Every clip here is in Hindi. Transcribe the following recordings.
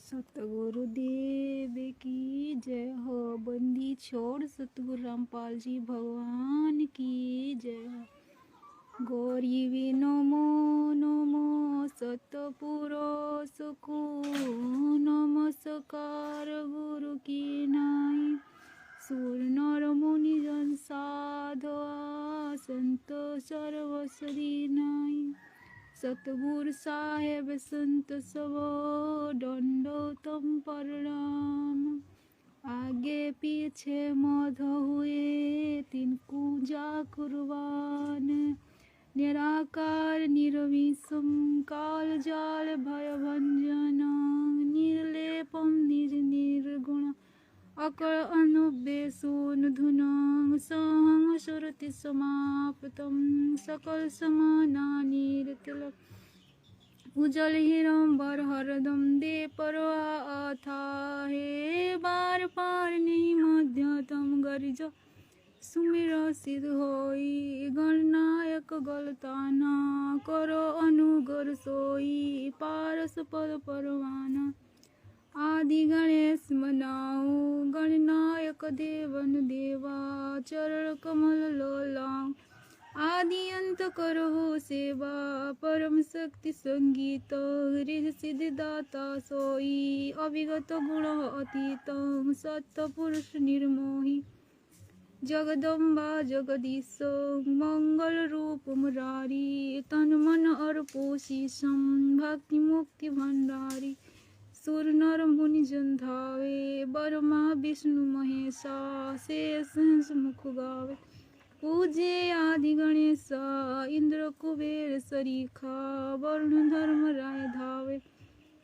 सतगुरुदेव की जय हो। बंदी छोड़ सतगुरु रामपाल जी भगवान की जय हो। गौरी नमो नमो सतपुरुष को नमस्कार गुरु की नाई। सुर नर मुनि जन साधवा संत सर्वसदी नाई। सतगुरु साहेब संत सब दंडोतम प्रणाम। आगे पीछे मध हुए तिनको जा कुर्बान। निराकार निर्विषम काल जाल भय भंजन। निर्लेपम निज निर्गुण अकल अनुव्यसून धुनं सहं सुरति समाप्तं सकल समानानिरतल उजल हिरंबर हरदम दे परवा अथा हे बार पार नहीं मध्यतम गरिज सुमिर सिद्ध होई। गणनायक गलताना करो अनुगर सोई पारस पद परवाना। आदि गणेश मनाओ गणनायक देवन देवा चरण कमल लोलाओ। आदि अंत करो सेवा परम शक्ति संगीत हृदय सिद्धि दाता सोई। अविगत गुण अतीत सत्य पुरुष निर्मोही। जगदम्बा जगदीश मंगल रूप मुरारी। तन मन अर्पो शीशम भक्ति मुक्ति भंडारी। सुर नर मुनि जन धावे ब्रह्मा विष्णु महेशा शेष हंस मुख गावे। पूजे आदि गणेशा इंद्र कुबेर सरीखा वरुण धर्म राय धावे।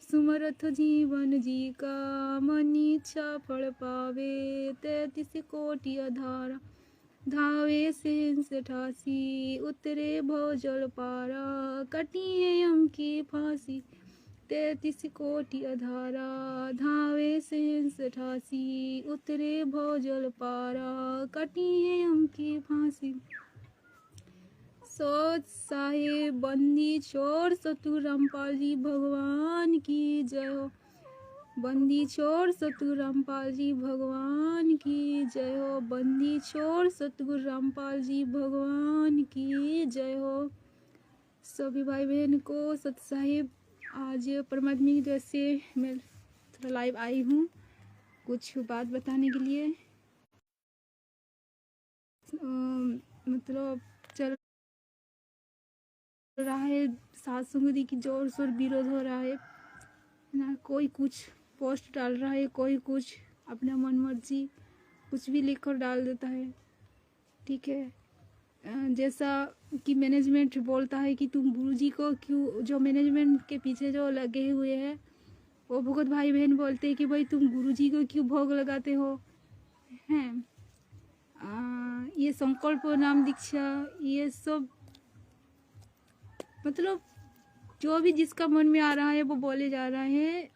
सुमरथ जीवन जी का मन इच्छा फल पावे। 33 कोटि अधारा धावे शेष 88 उतरे भव जल पारा कटिए यम की फांसी। 33 कोटि अधारा धावे शेष 88 उतरे भव जल पारा कटिए यम की फांसी। सोच साहेब बंदी छोड़ सतगुरु रामपाल जी भगवान की जय हो। बंदी छोड़ सतगुरु रामपाल जी भगवान की जय हो। बंदी छोड़ सतगुरु रामपाल जी भगवान की जय हो। सभी भाई बहन को सत साहिब आज परमात्मा की तरफ से मैं थोड़ा लाइव आई हूँ कुछ बात बताने के लिए। मतलब चल रहा है सात संगति की जोर शोर विरोध हो रहा है ना। कोई कुछ पोस्ट डाल रहा है, कोई कुछ अपना मन मर्जी कुछ भी लिखकर डाल देता है। ठीक है, जैसा कि मैनेजमेंट बोलता है कि तुम गुरुजी को क्यों, जो मैनेजमेंट के पीछे जो लगे हुए हैं वो भगत भाई बहन बोलते हैं कि भाई तुम गुरुजी को क्यों भोग लगाते हो हैं। ये संकल्प नाम दीक्षा ये सब मतलब जो भी जिसका मन में आ रहा है वो बोले जा रहा है।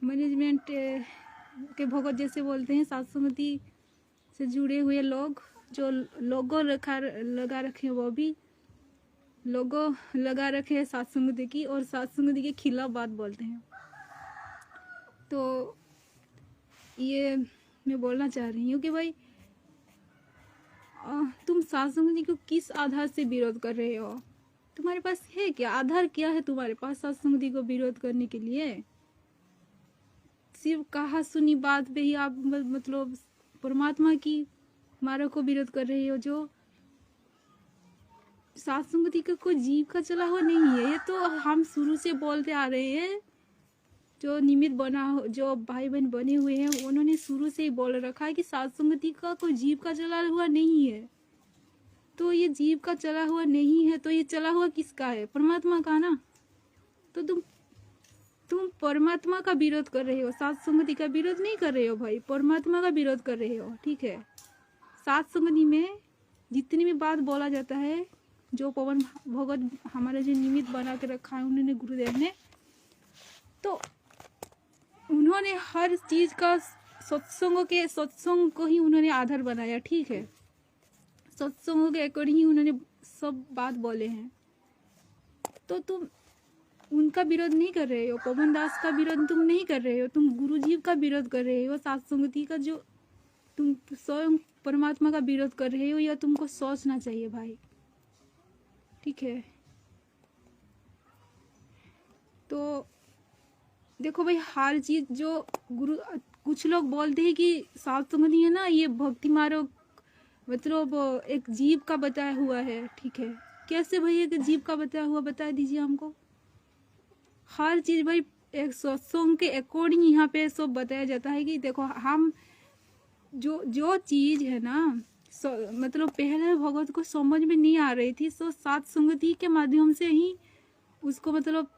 मैनेजमेंट के भगत जैसे बोलते हैं सातसंगति से जुड़े हुए लोग जो लोगो लगा रखे हैं, वो भी लोगो लगा रखे हैं सातसंगति की और सातसंगति के खिलाफ बात बोलते हैं। तो ये मैं बोलना चाह रही हूँ कि भाई तुम सातसंगति को किस आधार से विरोध कर रहे हो। तुम्हारे पास है क्या आधार, क्या है तुम्हारे पास सातसंगति को विरोध करने के लिए। सिर्फ कहा सुनी बात पे ही आप मतलब परमात्मा की मार्ग को विरोध कर रहे हो। जो सातसंगति का कोई जीव का चला हुआ नहीं है, ये तो हम शुरू से बोलते आ रहे हैं। जो निमित्त बना जो भाई बहन बने हुए हैं उन्होंने शुरू से ही बोल रखा है कि सातसंगति का कोई जीव का चला हुआ नहीं है। तो ये जीव का चला हुआ नहीं है तो ये चला हुआ किसका है, परमात्मा का ना। तो तुम परमात्मा का विरोध कर रहे हो, सातसंगति का विरोध नहीं कर रहे हो भाई, परमात्मा का विरोध कर रहे हो। ठीक है, सातसंगति में जितनी भी बात बोला जाता है जो पवन भगत हमारे जो निमित्त बना के रखा है उन्होंने गुरुदेव ने, तो उन्होंने हर चीज का सत्संग को ही उन्होंने आधार बनाया। ठीक है, सत्संगों के अकॉर्डिंग ही उन्होंने सब बात बोले हैं। तो तुम उनका विरोध नहीं कर रहे हो, पवन दास का विरोध तुम नहीं कर रहे हो, तुम गुरुजी का विरोध कर रहे हो, सात संगति का जो तुम स्वयं परमात्मा का विरोध कर रहे हो, यह तुमको सोचना चाहिए भाई। ठीक है, तो देखो भाई, हर चीज जो गुरु, कुछ लोग बोलते हैं कि सात संगति है ना, ये भक्ति मार्ग मतलब एक जीव का बताया हुआ है। ठीक है, कैसे भाई एक जीव का बताया हुआ, बता दीजिए हमको। हर चीज भाई एक सत्संग के अकॉर्डिंग यहाँ पे सब बताया जाता है कि देखो, हम जो जो चीज है ना, मतलब पहले भगवत को समझ में नहीं आ रही थी, तो सात संगति के माध्यम से ही उसको मतलब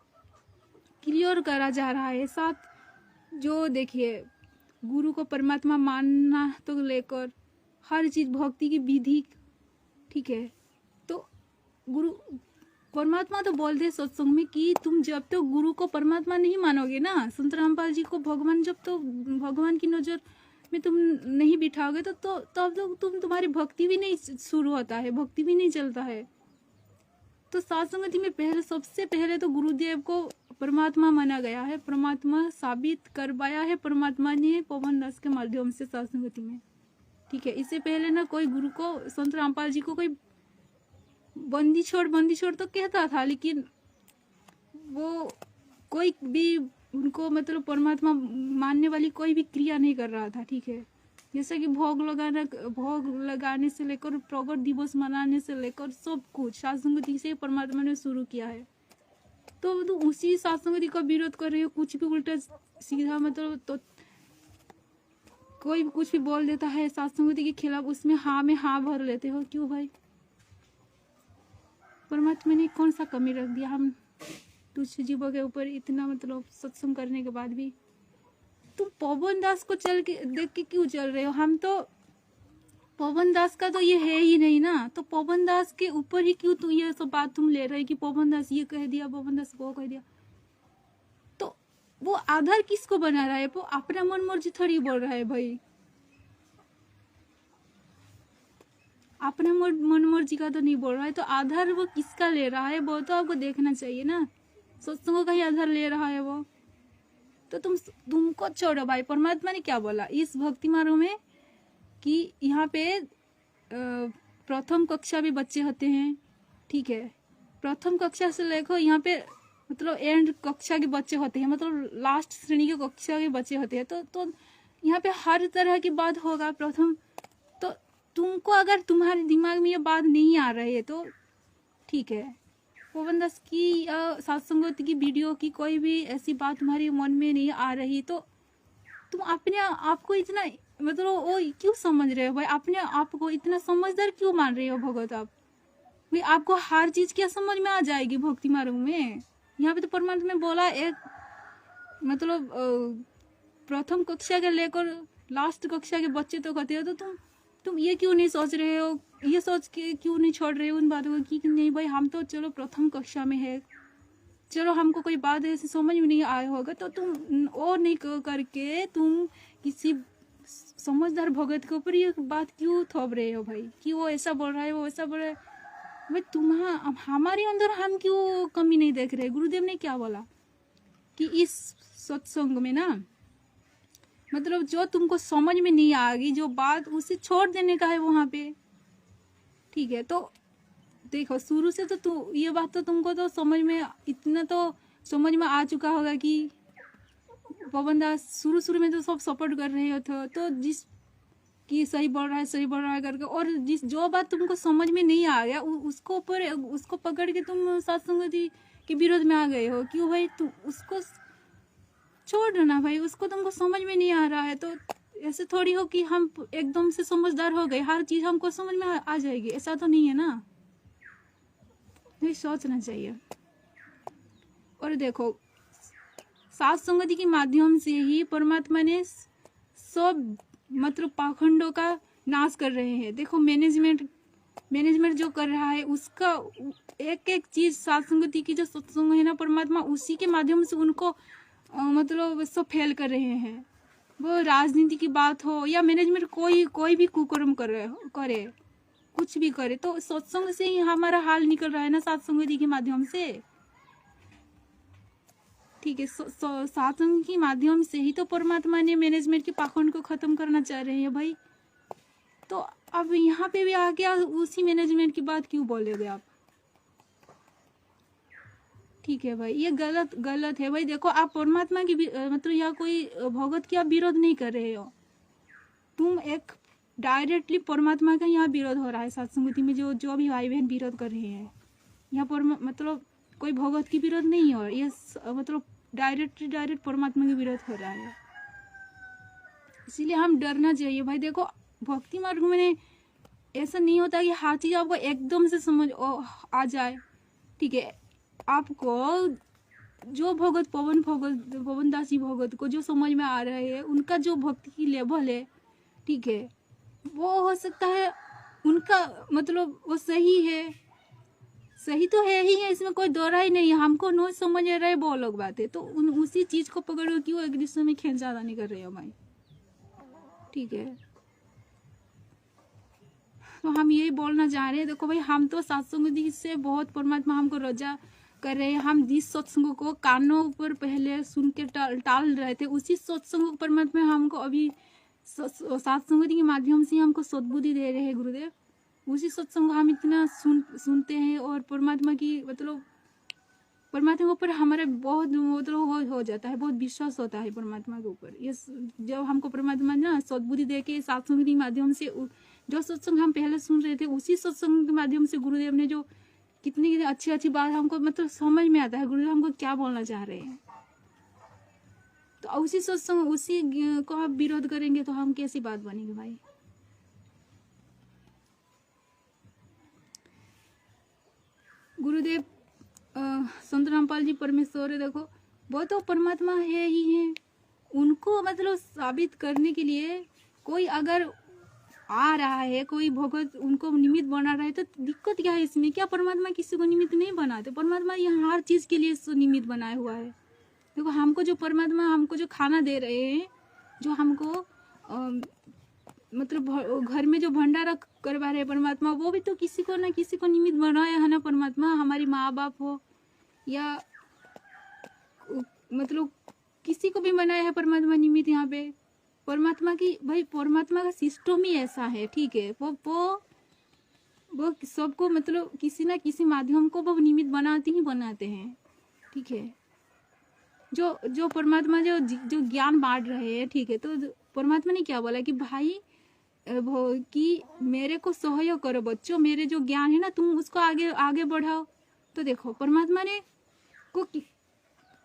क्लियर करा जा रहा है। साथ जो देखिए, गुरु को परमात्मा मानना तो लेकर हर चीज भक्ति की विधि। ठीक है, तो गुरु परमात्मा तो बोलते हैं सत्संग में कि तुम जब तक तो गुरु को परमात्मा नहीं मानोगे ना, संत रामपाल जी को भगवान, जब तो भगवान की नजर में तुम नहीं बिठाओगे तो तब तो तुम्हारी भक्ति भी नहीं शुरू होता है, भक्ति भी नहीं चलता है। तो सात संगति में पहले, सबसे पहले तो गुरुदेव को परमात्मा माना गया है, परमात्मा साबित करवाया है परमात्मा ने पवन दास के माध्यम से सात संगति में। ठीक है, इससे पहले ना कोई गुरु को, संत रामपाल जी को कोई बंदी छोड़ तो कहता था, लेकिन वो कोई भी उनको मतलब परमात्मा मानने वाली कोई भी क्रिया नहीं कर रहा था। ठीक है, जैसे कि भोग लगाने से लेकर प्रगट दिवस मनाने से लेकर सब कुछ सात संगति से परमात्मा ने शुरू किया है। तो उसी सात संगति का विरोध कर रहे हो, कुछ भी उल्टा सीधा, मतलब तो कोई कुछ भी बोल देता है सात संगति के खिलाफ, उसमें हाँ में हाँ भर लेते हो। क्यों भाई? परमात्मा ने कौन सा कमी रख दिया हम तुच्छ जीवों के ऊपर इतना, मतलब सत्संग करने के बाद भी तुम पवन दास को चल के देख के क्यों चल रहे हो? हम तो पवन दास का तो ये है ही नहीं ना, तो पवन दास के ऊपर ही क्यों तुम ये सब बात तुम ले रहे हो कि पवन दास ये कह दिया, पवन दास वो कह दिया। तो वो आधार किसको बना रहा है? वो अपना मन मर्जी थोड़ी बोल रहा है भाई, अपना मन मर्जी का तो नहीं बोल रहा है। तो आधार वो किसका ले रहा है वो तो आपको देखना चाहिए ना, सत्संगों का ही आधार ले रहा है वो। तो तुमको छोड़ो भाई, परमात्मा ने क्या बोला इस भक्ति मार्ग में कि यहाँ पे प्रथम कक्षा भी बच्चे होते हैं। ठीक है, प्रथम कक्षा से लेकर यहाँ पे मतलब एंड कक्षा के बच्चे होते हैं, मतलब लास्ट श्रेणी के कक्षा के बच्चे होते हैं। तो यहाँ पे हर तरह की बात होगा। प्रथम तो तुमको अगर तुम्हारे दिमाग में ये बात नहीं आ रही है तो ठीक है, पवन दास की सात संगति की वीडियो की कोई भी ऐसी बात तुम्हारे मन में नहीं आ रही तो तुम अपने आप को इतना मतलब वो क्यों समझ रहे हो भाई? अपने आप को इतना समझदार क्यों मान रहे हो भगवत? आप भाई, आपको हर चीज क्या समझ में आ जाएगी भक्ति मार्ग में? यहाँ पे तो परमात्मा ने बोला एक मतलब प्रथम कक्षा के लेकर लास्ट कक्षा के बच्चे तो कहते हो, तो तुम ये क्यों नहीं सोच रहे हो, ये सोच के क्यों नहीं छोड़ रहे हो उन बातों को कि नहीं भाई हम तो चलो प्रथम कक्षा में है, चलो हमको कोई बात ऐसे समझ में नहीं आया होगा, तो तुम और नहीं करके तुम किसी समझदार भगत के ऊपर ये बात क्यों थोप रहे हो भाई कि वो ऐसा बोल रहा है, वो ऐसा बोल रहा है। भाई हमारे अंदर हम क्यों कमी नहीं देख रहे? गुरुदेव ने क्या बोला कि इस सत्संग में ना मतलब जो तुमको समझ में नहीं आएगी जो बात, उसे छोड़ देने का है वहां पे। ठीक है, तो देखो शुरू से तो ये बात तो तुमको तो समझ में, इतना तो समझ में आ चुका होगा कि पवन दास शुरू में तो सब सपोर्ट कर रहे हो तो जिस कि सही बोल रहा है करके, और जिस जो बात तुमको समझ में नहीं आ गया उसको पकड़ के तुम सात संगति के विरोध में आ गए हो। क्यों भाई? तुम उसको छोड़ ना भाई, उसको तुमको समझ में नहीं आ रहा है तो ऐसे थोड़ी हो कि हम एकदम से समझदार हो गए, हर चीज हमको समझ में आ जाएगी, ऐसा तो नहीं है ना। नहीं सोचना चाहिए। और देखो सात संगति के माध्यम से ही परमात्मा ने सब मतलब पाखंडों का नाश कर रहे हैं। देखो मैनेजमेंट जो कर रहा है उसका एक चीज, सात संगति की जो सत्संग है ना, परमात्मा उसी के माध्यम से उनको मतलब सब फेल कर रहे हैं। वो राजनीति की बात हो या मैनेजमेंट कोई भी कुकर्म करे कुछ भी करे, तो सत्संग से ही हमारा हाल निकल रहा है ना, सात संगति के माध्यम से। ठीक है। सत्संग के माध्यम से ही तो परमात्मा ने मैनेजमेंट के पाखंड को खत्म करना चाह रहे हैं भाई। तो अब यहाँ पे भी आके उसी मैनेजमेंट की बात क्यों बोलोगे आप? ठीक है भाई, ये गलत है भाई। देखो आप परमात्मा की मतलब यहाँ कोई भगत की आप विरोध नहीं कर रहे हो, तुम एक डायरेक्टली परमात्मा का यहाँ विरोध हो रहा है। सत्संगति में जो जो भी भाई बहन विरोध कर रहे हैं यहाँ पर, मतलब कोई भगत की विरोध नहीं हो, ये मतलब डायरेक्ट परमात्मा की विरोध हो रहा है। इसीलिए हम डरना चाहिए भाई। देखो भक्ति मार्ग में ऐसा नहीं होता कि हर चीज आपको एकदम से समझ आ जाए। ठीक है, आपको जो भगत पवन दास जी भगत को जो समझ में आ रहा है, उनका जो भक्ति की लेवल है, ठीक है, वो हो सकता है उनका मतलब वो सही है, सही तो है ही है, इसमें कोई दौरा ही नहीं है। हमको नो समझ रहे वो लोग बातें, तो उसी चीज को पकड़ क्यों एक दूसरे में खींचातानी कर रहे हो भाई? ठीक है, तो हम यही बोलना चाह रहे हैं। देखो भाई, हम तो सत्संग से बहुत परमात्मा हमको रजा कर रहे हैं। हम जिस सत्संग को कानों पर पहले सुन के टाल रहे थे, उसी सत्संग परमात्मा हमको अभी सत्संग के माध्यम से हमको सद्बुद्धि दे रहे हैं गुरुदेव। उसी सत्संग हम इतना सुनते हैं और परमात्मा की मतलब परमात्मा के ऊपर हमारे बहुत मतलब हो जाता है, बहुत विश्वास होता है परमात्मा के ऊपर। ये जब हमको परमात्मा ना सद्बुद्धि दे के सत्संग के माध्यम से जो सत्संग हम पहले सुन रहे थे, उसी सत्संग के माध्यम से गुरुदेव ने जो कितनी अच्छी अच्छी बात हमको मतलब समझ में आता है, गुरुदेव हमको क्या बोलना चाह रहे हैं। तो उसी सत्संग उसी को आप विरोध करेंगे तो हम कैसी बात बनेगी भाई? गुरुदेव संत रामपाल जी परमेश्वर है, देखो वो तो परमात्मा है ही है। उनको मतलब साबित करने के लिए कोई अगर आ रहा है, कोई भगत उनको निमित्त बना रहा है, तो दिक्कत क्या है इसमें? क्या परमात्मा किसी को निमित्त नहीं बनाते? परमात्मा यहाँ हर चीज के लिए निमित्त बनाया हुआ है। देखो हमको जो परमात्मा हमको जो खाना दे रहे हैं, जो हमको मतलब घर में जो भंडारा करवा रहे हैं परमात्मा, वो भी तो किसी को ना किसी को निमित्त बनाया है ना परमात्मा। हमारी माँ बाप हो या मतलब किसी को भी बनाया है परमात्मा निमित्त। यहाँ पे परमात्मा की भाई परमात्मा का सिस्टम ही ऐसा है। ठीक है, वो सबको मतलब किसी ना किसी माध्यम को वो निमित्त बनाते हैं। ठीक है, जो परमात्मा जो ज्ञान बांट रहे हैं, ठीक है, तो परमात्मा ने क्या बोला कि भाई कि मेरे को सहयोग करो बच्चों, मेरे जो ज्ञान है ना तुम उसको आगे आगे बढ़ाओ। तो देखो परमात्मा ने को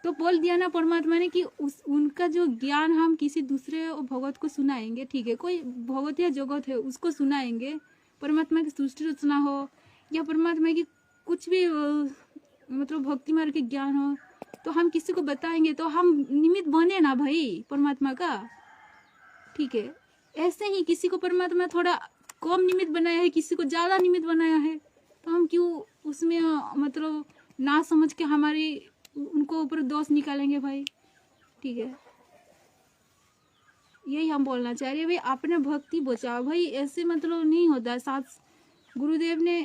तो बोल दिया ना परमात्मा ने कि उनका जो ज्ञान हम किसी दूसरे भगत को सुनाएंगे। ठीक है, कोई भगत या जगत है उसको सुनाएंगे, परमात्मा की सृष्टि रचना हो या परमात्मा की कुछ भी मतलब भक्ति मार्ग के ज्ञान हो, तो हम किसी को बताएंगे तो हम निमित्त बने ना भाई परमात्मा का। ठीक है, ऐसे ही किसी को परमात्मा थोड़ा कम निमित्त बनाया है, किसी को ज्यादा निमित्त बनाया है, तो हम क्यों उसमें मतलब ना समझ के हमारी उनको ऊपर दोष निकालेंगे भाई? ठीक है, यही हम बोलना चाह रहे हैं भाई, अपने भक्ति बचाओ भाई। ऐसे मतलब नहीं होता। साथ गुरुदेव ने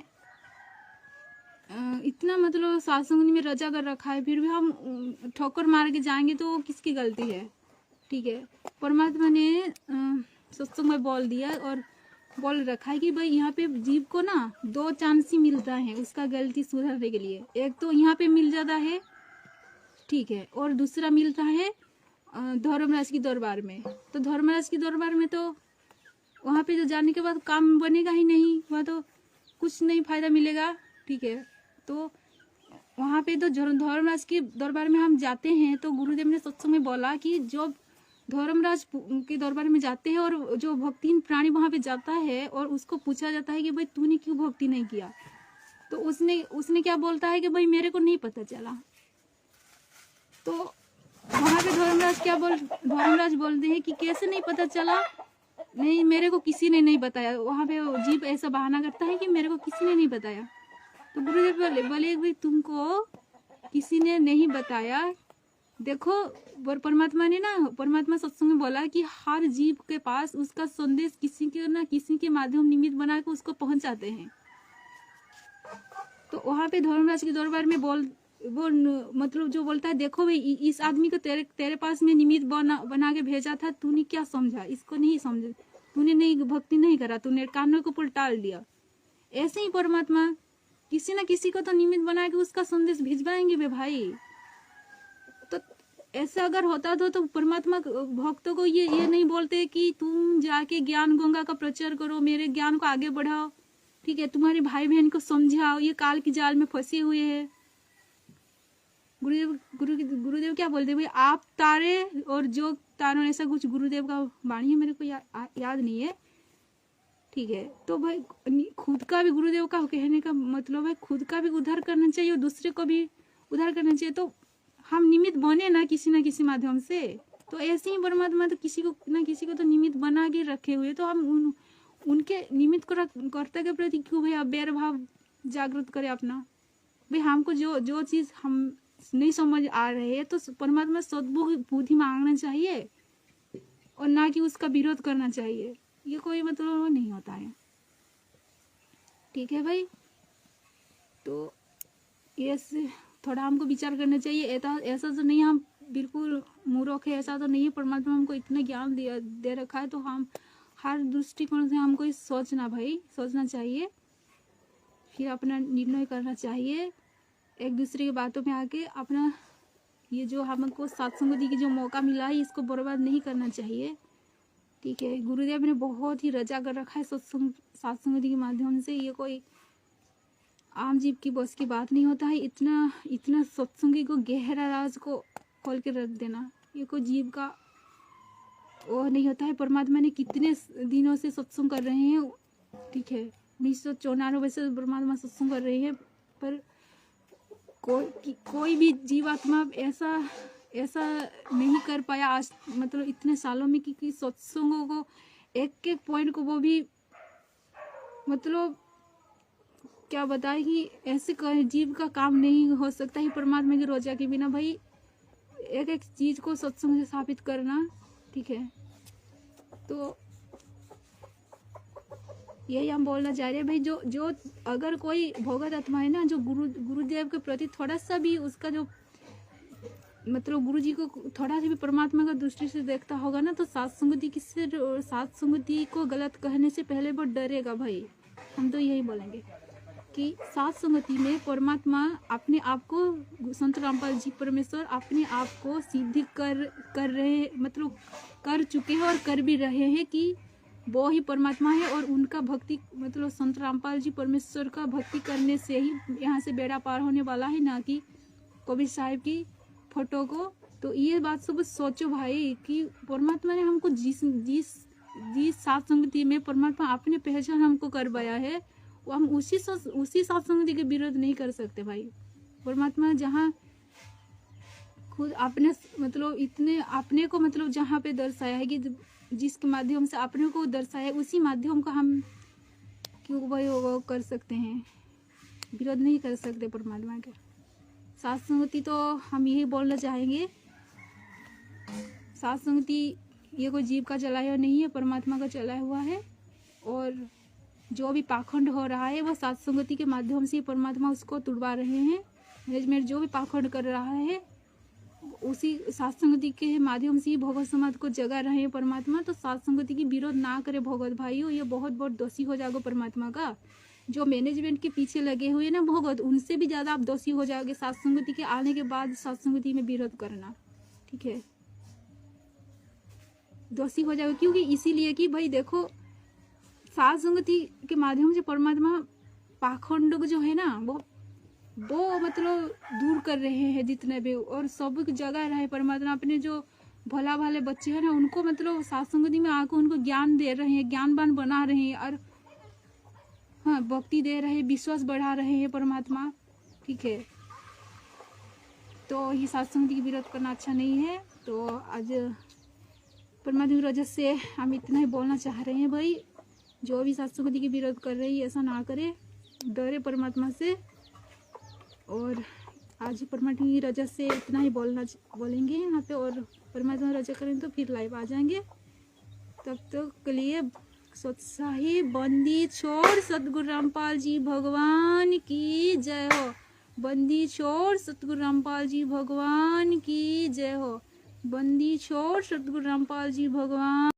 इतना मतलब सत्संग में रजा कर रखा है, फिर भी हम ठोकर मार के जाएंगे तो किसकी गलती है? ठीक है, परमात्मा ने सत्संग में बोल दिया और बोल रखा है कि भाई यहाँ पे जीव को ना 2 चांस ही मिलता है उसका गलती सुधारने के लिए। एक तो यहाँ पे मिल जाता है, ठीक है, और दूसरा मिलता है धर्मराज की दरबार में। तो धर्मराज की दरबार में तो वहाँ पे जो जाने के बाद काम बनेगा ही नहीं, वहाँ तो कुछ नहीं फायदा मिलेगा। ठीक है, तो वहाँ पे तो धर्मराज के दरबार में हम जाते हैं, तो गुरुदेव ने सत्संग में बोला कि जो धर्मराज के दरबार में जाते हैं और जो भक्तिहीन प्राणी वहाँ पे जाता है और उसको पूछा जाता है कि भाई तूने क्यों भक्ति नहीं किया, तो उसने क्या बोलता है कि भाई मेरे को नहीं पता चला। तो वहाँ पे धर्मराज बोलते हैं कि कैसे नहीं पता चला? नहीं, मेरे को किसी ने नहीं बताया। वहाँ पे जीव ऐसा बहाना करता है कि मेरे को किसी ने नहीं बताया। तो गुरुदेव बोले भाई तुमको किसी ने नहीं बताया। देखो परमात्मा सत्संग में बोला कि हर जीव के पास उसका संदेश किसी के ना किसी के माध्यम निमित्त बना के उसको पहुंचाते हैं। तो वहाँ पे धर्मराज के दरबार में वो मतलब जो बोलता है देखो भाई इस आदमी को तेरे तेरे पास में निमित्त बना के भेजा था, तूने क्या समझा, इसको नहीं समझा, तूने नहीं भक्ति नहीं करा, तूने कानों के ऊपर टाल दिया। ऐसे ही परमात्मा किसी न किसी को तो निमित्त बना के उसका संदेश भिजवाएंगे बे भाई। तो ऐसा अगर होता तो परमात्मा भक्तों को ये नहीं बोलते कि तुम जाके ज्ञान गंगा का प्रचार करो, मेरे ज्ञान को आगे बढ़ाओ, ठीक है, तुम्हारे भाई बहन को समझाओ, ये काल की जाल में फंसे हुए हैं। गुरुदेव क्या बोलते भाई, आप तारे और जो तारों, ऐसा कुछ गुरुदेव का वाणी है, मेरे को याद नहीं है, ठीक है। तो भाई खुद का भी गुरुदेव का कहने का मतलब है खुद का भी उद्धार करना चाहिए और दूसरे को भी उद्धार करना चाहिए। तो हम निमित्त बने ना किसी माध्यम से। तो ऐसे ही परमात्मा तो किसी को तो निमित्त बना के रखे हुए, तो हम उनके निमित्त को कर्ता के प्रति क्यों भाई बैर भाव जागृत करें अपना। भाई हमको जो चीज हम नहीं समझ आ रहे है तो परमात्मा सद्बुद्धि मांगना चाहिए और ना कि उसका विरोध करना चाहिए। ये कोई मतलब नहीं होता है, ठीक है भाई। तो ये थोड़ा हमको विचार करना चाहिए। ऐसा तो नहीं हम बिल्कुल मूर्ख है, ऐसा तो नहीं है। परमात्मा हमको इतना ज्ञान दे रखा है, तो हम हर दृष्टिकोण से हमको सोचना चाहिए, फिर अपना निर्णय करना चाहिए। एक दूसरे की बातों में आके अपना ये जो हमको सत्संगति की जो मौका मिला है इसको बर्बाद नहीं करना चाहिए, ठीक है। गुरुदेव ने बहुत ही रजा कर रखा है सत्संगति के माध्यम से। ये कोई आम जीव की बस की बात नहीं होता है। इतना सत्संगी को गहरा राज को खोल के रख देना, ये कोई जीव का वो नहीं होता है। परमात्मा ने कितने दिनों से सत्संग कर रहे हैं, ठीक है, 1994 से परमात्मा सत्संग कर रहे हैं, पर कोई भी जीवात्मा ऐसा नहीं कर पाया आज, मतलब इतने सालों में कि सत्संगों को एक पॉइंट को वो भी मतलब क्या बताए कि ऐसे जीव का काम नहीं हो सकता ही परमात्मा की रोजा के बिना। भाई एक चीज को सत्संग से स्थापित करना, ठीक है। तो यही हम बोलना चाह रहे हैं भाई, जो अगर कोई भगत आत्मा है ना, जो गुरुदेव के प्रति थोड़ा सा भी उसका जो मतलब गुरु जी को थोड़ा सा भी परमात्मा का दृष्टि से देखता होगा ना, तो सत्संगति को गलत कहने से पहले वो डरेगा भाई। हम तो यही बोलेंगे कि सत्संगति में परमात्मा अपने आप को, संत रामपाल जी परमेश्वर अपने आप को सिद्ध कर रहे, मतलब कर चुके हैं और कर भी रहे हैं कि वो ही परमात्मा है। और उनका भक्ति मतलब संत रामपाल जी परमेश्वर का भक्ति करने से ही यहाँ से बेड़ा पार होने वाला है, ना कि कबीर साहिब की फोटो को। तो ये बात सब सोचो भाई कि परमात्मा ने हमको जिस सत्संगति में परमात्मा अपने पहचान हमको करवाया है, वो हम उसी सत्संगति के विरोध नहीं कर सकते भाई। परमात्मा जहाँ खुद अपने मतलब इतने अपने को मतलब जहाँ पे दर्शाया है कि जिसके माध्यम से अपने को दर्शाया, उसी माध्यम का हम क्यों भाई वो कर सकते हैं, विरोध नहीं कर सकते परमात्मा के। सत्संगति तो हम यही बोलना चाहेंगे, सत्संगति ये कोई जीव का चलाया नहीं है, परमात्मा का चलाया हुआ है। और जो भी पाखंड हो रहा है वो सत्संगति के माध्यम से परमात्मा उसको तुड़वा रहे हैं। मैनेजमेंट जो भी पाखंड कर रहा है उसी सत्संगति के माध्यम से ही भगवत समाज को जगा रहे हैं परमात्मा। तो सत्संगति की विरोध ना करे भगवत भाइयों, ये बहुत दोषी हो जाएगा परमात्मा का। जो मैनेजमेंट के पीछे लगे हुए ना भगवत, उनसे भी ज्यादा आप दोषी हो जाओगे सत्संगति के आने के बाद सत्संगति में विरोध करना, ठीक है, दोषी हो जाओगे। क्योंकि इसीलिए कि भाई देखो सत्संगति के माध्यम से परमात्मा पाखंड जो है ना वो मतलब दूर कर रहे हैं जितने भी, और सब जगह रहे परमात्मा अपने जो भला भाले बच्चे हैं ना उनको मतलब सत्संगति में आकर उनको ज्ञान दे रहे हैं, ज्ञानवान बना रहे हैं, और हाँ भक्ति दे रहे हैं, विश्वास बढ़ा रहे हैं परमात्मा, ठीक है। तो ये सत्संगति की विरोध करना अच्छा नहीं है। तो आज परमात्मा की वजह से हम इतना ही बोलना चाह रहे हैं भाई, जो भी सत्संगति की विरोध कर रही है ऐसा ना करे, डरे परमात्मा से। और आज परमात्मा की रजा से इतना ही बोलेंगे यहाँ पे, और परमात्मा रजा करें तो फिर लाइव आ जाएंगे। तब तक के लिए सोत्साही बंदी छोड़ सतगुरु रामपाल जी भगवान की जय हो। बंदी छोड़ सतगुरु रामपाल जी भगवान की जय हो। बंदी छोड़ सतगुरु रामपाल जी भगवान।